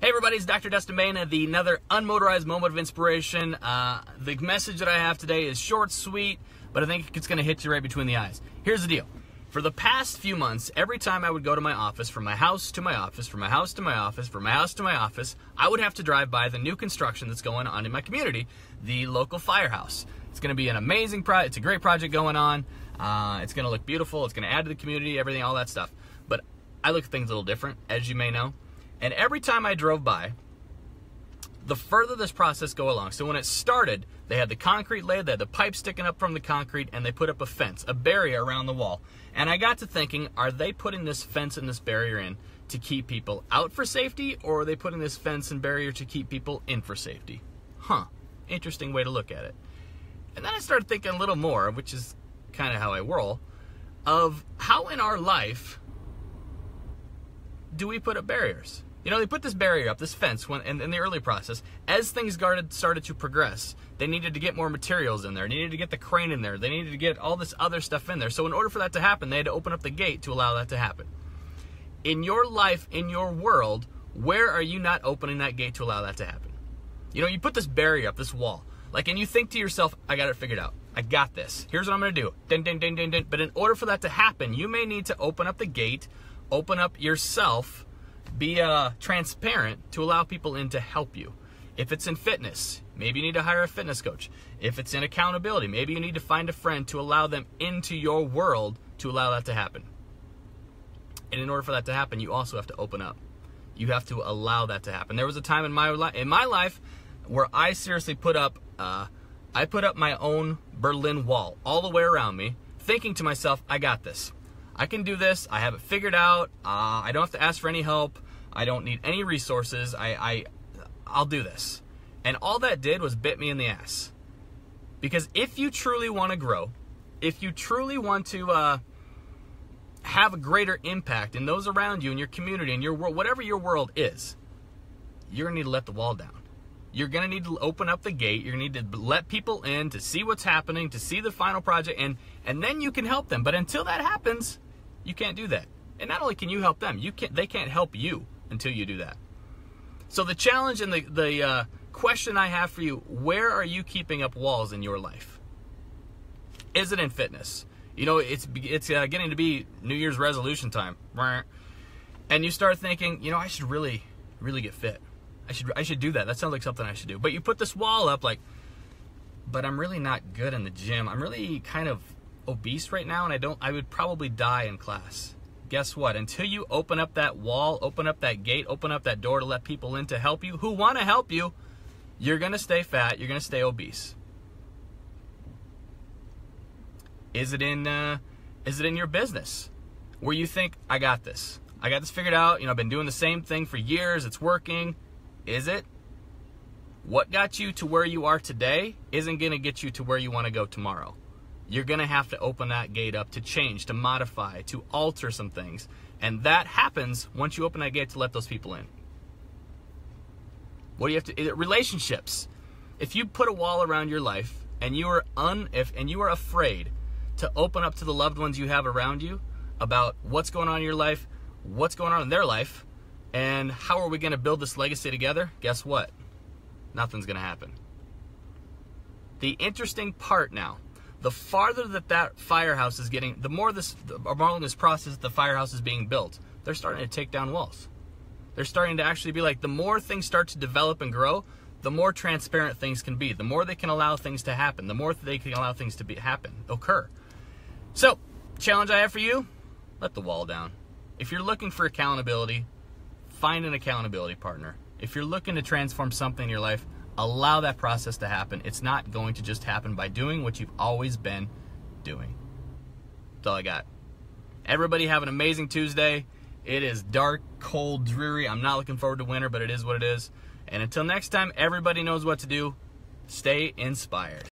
Hey everybody, it's Dr. Dustin Bain at another unmotorized moment of inspiration. The message that I have today is short, sweet, but I think it's going to hit you right between the eyes. Here's the deal. For the past few months, every time I would go to my office, from my house to my office, from my house to my office, from my house to my office, I would have to drive by the new construction that's going on in my community, the local firehouse. It's going to be an amazing project. It's a great project going on. It's going to look beautiful. It's going to add to the community, everything, all that stuff. But I look at things a little different, as you may know. And every time I drove by, the further this process go along. So when it started, they had the concrete laid, they had the pipe sticking up from the concrete, and they put up a fence, a barrier around the wall. And I got to thinking, are they putting this fence and this barrier in to keep people out for safety, or are they putting this fence and barrier to keep people in for safety? Interesting way to look at it. And then I started thinking a little more, which is kind of how I whirl, of how in our life do we put up barriers? You know, they put this barrier up, this fence, in the early process. As things started to progress, they needed to get more materials in there. They needed to get the crane in there. They needed to get all this other stuff in there. So in order for that to happen, they had to open up the gate to allow that to happen. In your life, in your world, where are you not opening that gate to allow that to happen? You know, you put this barrier up, this wall, and you think to yourself, I got it figured out. I got this. Here's what I'm going to do. Dun, dun, dun, dun, dun. But in order for that to happen, you may need to open up the gate, open up yourself, be transparent to allow people in to help you. If it's in fitness, maybe you need to hire a fitness coach. If it's in accountability, maybe you need to find a friend to allow them into your world to allow that to happen. And in order for that to happen, you also have to open up. You have to allow that to happen. There was a time in my life where I seriously put up my own Berlin Wall all the way around me, thinking to myself, I got this. I can do this. I have it figured out. I don't have to ask for any help. I don't need any resources. I'll do this. And all that did was bit me in the ass. Because if you truly want to grow, if you truly want to have a greater impact in those around you, in your community, in your world, whatever your world is, you're going to need to let the wall down. You're going to need to open up the gate. You're going to need to let people in to see what's happening, to see the final project, and then you can help them. But until that happens, you can't do that. And not only can you help them, they can't help you until you do that. So the challenge and the question I have for you, where are you keeping up walls in your life? Is it in fitness? You know, it's getting to be New Year's resolution time. And you start thinking, you know, I should really get fit. I should do that. That sounds like something I should do. But you put this wall up but I'm really not good in the gym. I'm really kind of obese right now, and I would probably die in class. Guess what? Until you open up that wall, open up that gate, open up that door to let people in to help you, who want to help you, you're going to stay fat, you're going to stay obese. Is it in your business where you think, I got this figured out, you know, I've been doing the same thing for years, it's working? Is it? What got you to where you are today isn't going to get you to where you want to go tomorrow. You're going to have to open that gate up to change, to modify, to alter some things. And that happens once you open that gate to let those people in. What do you have to... Relationships. If you put a wall around your life and you are afraid to open up to the loved ones you have around you about what's going on in your life, what's going on in their life, and how are we going to build this legacy together, guess what? Nothing's going to happen. The interesting part now, the farther that firehouse is getting, the more along this process the firehouse is being built, they're starting to take down walls. They're starting to actually be like, the more things start to develop and grow, the more transparent things can be, the more they can allow things to happen, the more they can allow things to occur. So, challenge I have for you, let the wall down. If you're looking for accountability, find an accountability partner. If you're looking to transform something in your life, allow that process to happen. It's not going to just happen by doing what you've always been doing. That's all I got. Everybody have an amazing Tuesday. It is dark, cold, dreary. I'm not looking forward to winter, but it is what it is. And until next time, everybody knows what to do. Stay inspired.